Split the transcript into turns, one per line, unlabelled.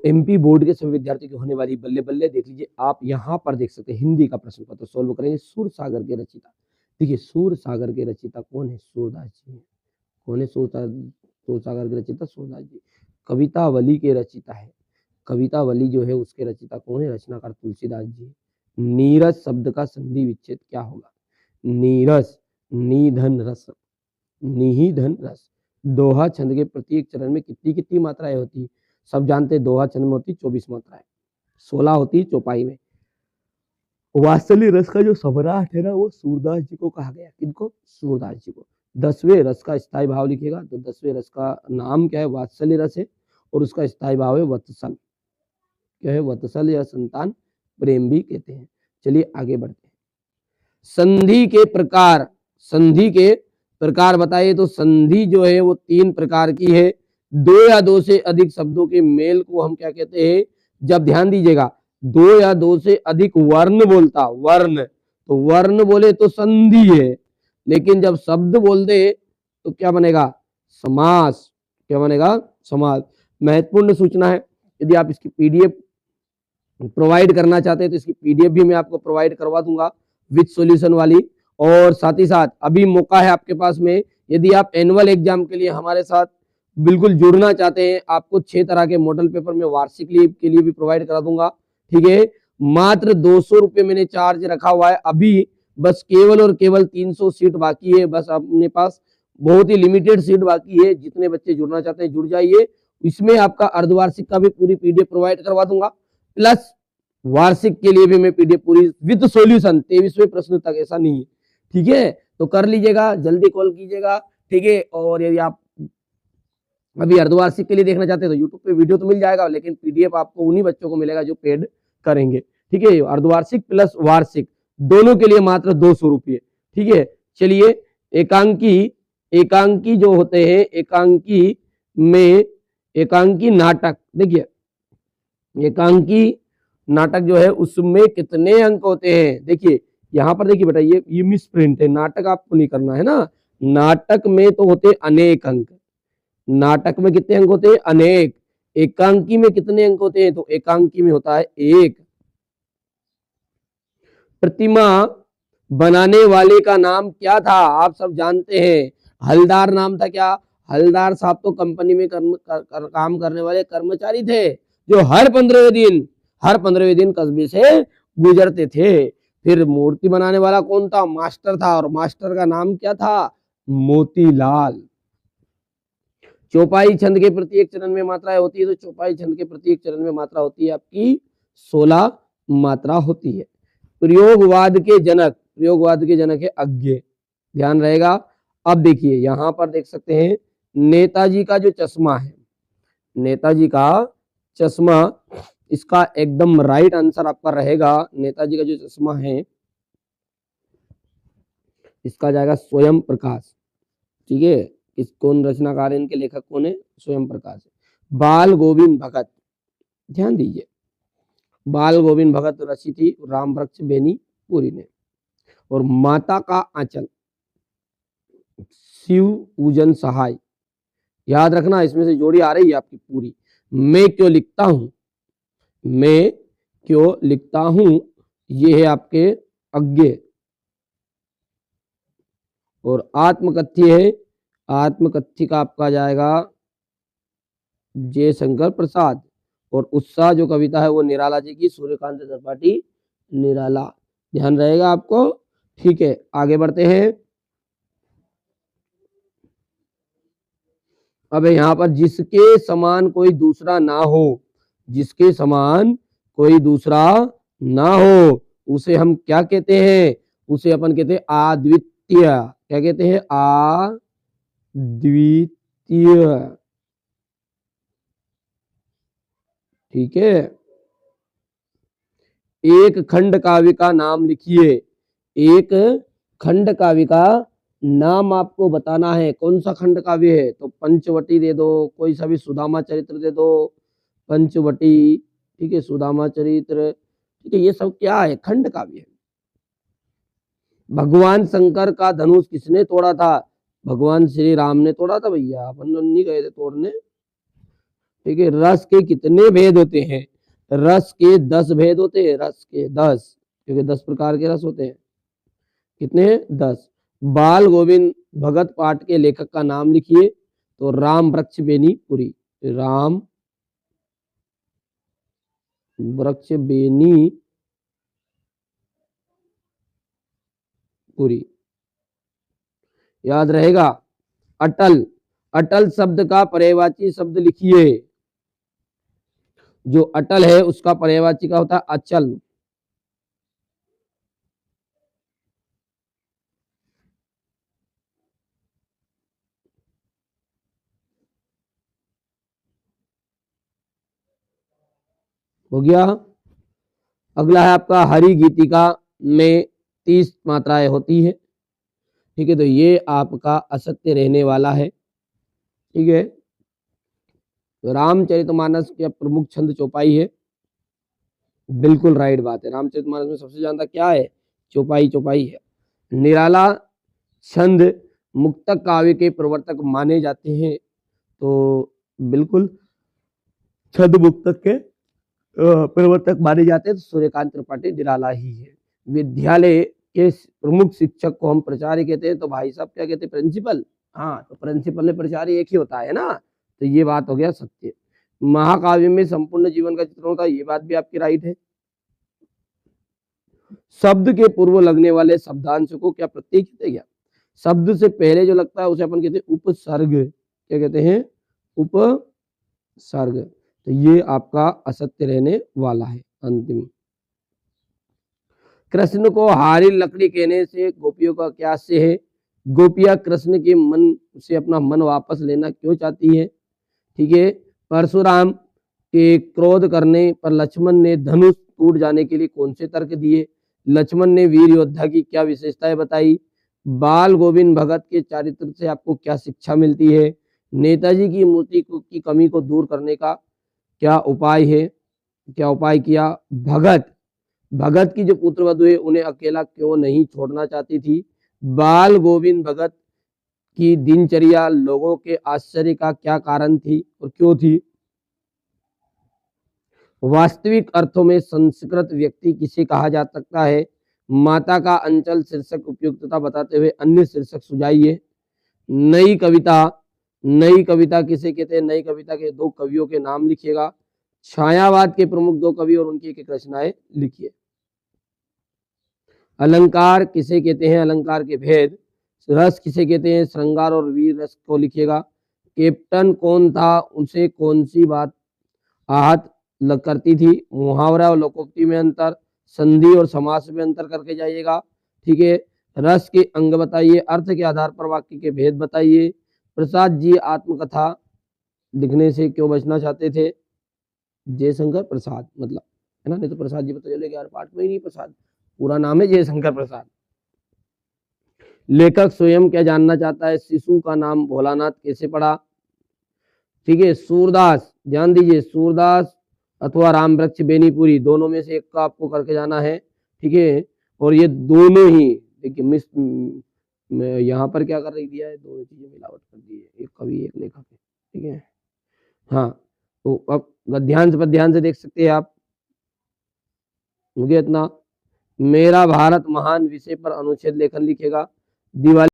MP board के सभी विद्यार्थियों की होने वाली बल्ले बल्ले देख लीजिए आप यहाँ पर देख सकते हैं। हिंदी का प्रश्न पत्र सोल्व करेंगे। सूर सागर के रचयिता, देखिए सूर सागर के रचयिता कौन है? सूरदास जी। कौन है सूर सागर के रचयिता? सूरदास जी। कवितावली के रचयिता है, कवितावली जो है उसके रचयिता कौन है? रचनाकार तुलसीदास जी। नीरस शब्द का संधि विच्छेद क्या होगा? नीरस, निधन रस, निहिधन रस। दोहा छंद के प्रत्येक चरण में कितनी कितनी मात्राएं होती है? सब जानते हैं दोहा छंद में होती 24 मात्राएं, 16 होती है चौपाई में। वात्सल्य रस का जो सम्राट है ना वो सूरदास जी को कहा गया। किनको? सूरदास जी को। 10वें रस का स्थायी भाव लिखेगा तो 10वें रस का नाम क्या है? वात्सल्य रस है और उसका स्थायी भाव है वत्सल। क्या है? वत्सल या संतान प्रेम भी कहते हैं। चलिए आगे बढ़ते हैं। संधि के प्रकार, संधि के प्रकार बताइए। तो संधि जो है वो 3 प्रकार की है। 2 या 2 से अधिक शब्दों के मेल को हम क्या कहते हैं? जब ध्यान दीजिएगा 2 या 2 से अधिक वर्ण बोलता, वर्ण, तो वर्ण बोले तो संधि है, लेकिन जब शब्द बोल दे तो क्या बनेगा? समास। क्या बनेगा? समास। महत्वपूर्ण सूचना है, यदि आप इसकी पीडीएफ प्रोवाइड करना चाहते हैं तो इसकी पीडीएफ भी मैं आपको प्रोवाइड करवा दूंगा विद सॉल्यूशन वाली। और साथ ही साथ अभी मौका है आपके पास में, यदि आप एनुअल एग्जाम के लिए हमारे साथ बिल्कुल जुड़ना चाहते हैं, आपको 6 तरह के मॉडल पेपर में वार्षिक के लिए भी प्रोवाइड करा दूंगा। ठीक है, मात्र 200 रुपये मैंने चार्ज रखा हुआ है अभी। बस केवल और केवल 300 सीट बाकी है। बस अपने पास बहुत ही लिमिटेड सीट बाकी है। जितने बच्चे जुड़ना चाहते हैं जुड़ जाइए। इसमें आपका अर्धवार्षिक का भी पूरी पीडीएफ प्रोवाइड करवा दूंगा, प्लस वार्षिक के लिए भी मैं पीडीएफ पूरी विद सॉल्यूशन 23वें प्रश्न तक, ऐसा नहीं है। ठीक है, तो कर लीजिएगा, जल्दी कॉल कीजिएगा। ठीक है, और यदि आप अभी अर्धवार्षिक के लिए देखना चाहते हैं तो यूट्यूब पे वीडियो तो मिल जाएगा, लेकिन पीडीएफ आपको उन्हीं बच्चों को मिलेगा जो पेड करेंगे। ठीक है, अर्धवार्षिक प्लस वार्षिक दोनों के लिए मात्र 200 रुपये। ठीक है, चलिए एकांकी, एकांकी जो होते हैं, एकांकी में एकांकी नाटक, देखिए एकांकी नाटक जो है उसमें कितने अंक होते हैं? देखिए यहाँ पर देखिए बेटा, ये मिस प्रिंट है, नाटक आपको नहीं करना है ना। नाटक में तो होते अनेक अंक, नाटक में कितने अंक होते हैं? अनेक। एकांकी में कितने अंक होते हैं? तो एकांकी में होता है 1। प्रतिमा बनाने वाले का नाम क्या था? आप सब जानते हैं, हलदार नाम था। क्या? हलदार साहब तो कंपनी में काम करने वाले कर्मचारी थे जो हर 15वें दिन कस्बे से गुजरते थे। फिर मूर्ति बनाने वाला कौन था? मास्टर था, और मास्टर का नाम क्या था? मोतीलाल। चौपाई छंद के प्रत्येक चरण में मात्राएं होती है, तो चौपाई छंद के प्रत्येक चरण में मात्रा होती है आपकी 16 मात्रा होती है। प्रयोगवाद के जनक, प्रयोगवाद के जनक है अज्ञे, ध्यान रहेगा। अब देखिए यहां पर देख सकते हैं नेताजी का जो चश्मा है, नेताजी का चश्मा, इसका एकदम राइट आंसर आपका रहेगा, नेताजी का जो चश्मा है इसका जाएगा स्वयं प्रकाश। ठीक है, इस कौन रचनाकार है, इनके लेखक कौन है? स्वयं प्रकाश है। बाल गोविंद भगत, ध्यान दीजिए, बाल गोविंद भगत रची थी राम वृक्ष बेनी पुरी ने। और माता का आंचल शिव पूजन सहाय, याद रखना इसमें से जोड़ी आ रही है आपकी पूरी। मैं क्यों लिखता हूं, मैं क्यों लिखता हूं, ये है आपके अज्ञे। और आत्मकथ्य है, आत्मकथ्य का आपका जाएगा जयशंकर प्रसाद। और उत्साह जो कविता है वो निराला जी की, सूर्यकांत त्रिपाठी निराला, ध्यान रहेगा आपको। ठीक है, आगे बढ़ते हैं। अब यहाँ पर जिसके समान कोई दूसरा ना हो, जिसके समान कोई दूसरा ना हो उसे हम क्या कहते हैं? उसे अपन कहते हैं अद्वितीय। क्या कहते हैं? अद्वितीय। ठीक है, एक खंड काव्य का नाम लिखिए, एक खंड काव्य का नाम आपको बताना है। कौन सा खंड काव्य है? तो पंचवटी दे दो, कोई सा भी, सुदामा चरित्र दे दो, पंचवटी। ठीक है, सुदामा चरित्र। ठीक है, ये सब क्या है? खंड काव्य है। भगवान शंकर का धनुष किसने तोड़ा था? भगवान श्री राम ने तोड़ा था भैया, अपन नहीं गए थे तोड़ने। ठीक है, रस के कितने भेद होते हैं? रस के 10 भेद होते हैं, रस के 10, क्योंकि 10 प्रकार के रस होते हैं। कितने हैं? 10। बाल गोविंद भगत पाठ के लेखक का नाम लिखिए। तो राम वृक्ष बेनीपुरी, राम वृक्ष बेनीपुरी। याद रहेगा। अटल, अटल शब्द का पर्यायवाची शब्द लिखिए। जो अटल है उसका पर्यायवाची का होता है अचल। हो गया। अगला है आपका हरि गीतिका में 30 मात्राएं होती है। ठीक है, तो ये आपका असत्य रहने वाला है। ठीक है, रामचरितमानस के प्रमुख छंद चौपाई है। बिल्कुल राइट बात है, रामचरितमानस में सबसे ज्यादा क्या है? चौपाई, चौपाई है। निराला छंद मुक्तक काव्य के प्रवर्तक माने जाते हैं। तो बिल्कुल छंद मुक्तक के प्रवर्तक माने जाते हैं तो सूर्यकांत त्रिपाठी निराला ही है। विद्यालय के प्रमुख शिक्षक को हम प्राचार्य कहते हैं, तो भाई साहब क्या कहते हैं? प्रिंसिपल। हाँ, तो प्रिंसिपल ने प्राचार्य एक ही होता है ना, तो ये बात हो गया सत्य। महाकाव्य में संपूर्ण जीवन का चित्रण होता है, ये बात भी आपकी राइट है। शब्द के पूर्व लगने वाले शब्दांश को क्या प्रत्यय कहते हैं? क्या शब्द से पहले जो लगता है उसे अपन कहते हैं उपसर्ग। क्या कहते हैं? उपसर्ग। तो ये आपका असत्य रहने वाला है। अंतिम, कृष्ण को हारी लकड़ी कहने से गोपियों का क्या से है? गोपियां कृष्ण के मन से अपना मन वापस लेना क्यों चाहती है? ठीक है, परशुराम के क्रोध करने पर लक्ष्मण ने धनुष टूट जाने के लिए कौन से तर्क दिए? लक्ष्मण ने वीर योद्धा की क्या विशेषताएं बताई? बाल गोविंद भगत के चरित्र से आपको क्या शिक्षा मिलती है? नेताजी की मूर्ति की कमी को दूर करने का क्या उपाय है? क्या उपाय किया? भगत, भगत की जो पुत्रवधु है उन्हें अकेला क्यों नहीं छोड़ना चाहती थी? बाल गोविंद भगत की दिनचर्या लोगों के आश्चर्य का क्या कारण थी और क्यों थी? वास्तविक अर्थों में संस्कृत व्यक्ति किसे कहा जा सकता है? माता का अंचल शीर्षक उपयुक्तता बताते हुए अन्य शीर्षक सुझाइए। नई कविता, नई कविता किसे कहते हैं? नई कविता के 2 कवियों के नाम लिखिएगा। छायावाद के प्रमुख 2 कवि और उनकी एक रचनाएं लिखिए। अलंकार किसे कहते हैं? अलंकार के भेद। रस किसे कहते हैं? श्रृंगार और वीर रस को लिखिएगा। कैप्टन कौन था? उसे कौन सी बात आहत करती थी? मुहावरा और लोकोक्ति में अंतर, संधि और समास में अंतर करके जाइएगा। ठीक है, रस के अंग बताइए, अर्थ के आधार पर वाक्य के भेद बताइए। प्रसाद जी आत्मकथा लिखने से क्यों बचना चाहते थे? जयशंकर प्रसाद मतलब, है ना, नहीं तो प्रसाद जी पता चलेगा यार पाठ में ही नहीं प्रसाद, पूरा नाम है जयशंकर प्रसाद। लेखक स्वयं क्या जानना चाहता है? शिशु का नाम भोलानाथ कैसे पड़ा? ठीक है, सूरदास, ध्यान दीजिए, सूरदास अथवा राम वृक्ष बेनीपुरी, दोनों में से एक का आपको करके जाना है। ठीक है, और ये दोनों ही देखिए मिस यहाँ पर क्या कर रही दिया है? दोनों चीजें मिलावट कर दी है, एक कवि एक लेखक है। ठीक है, हाँ, तो अब ध्यान से देख सकते हैं आप। मुझे इतना, मेरा भारत महान विषय पर अनुच्छेद लेखन लिखेगा। दिवाली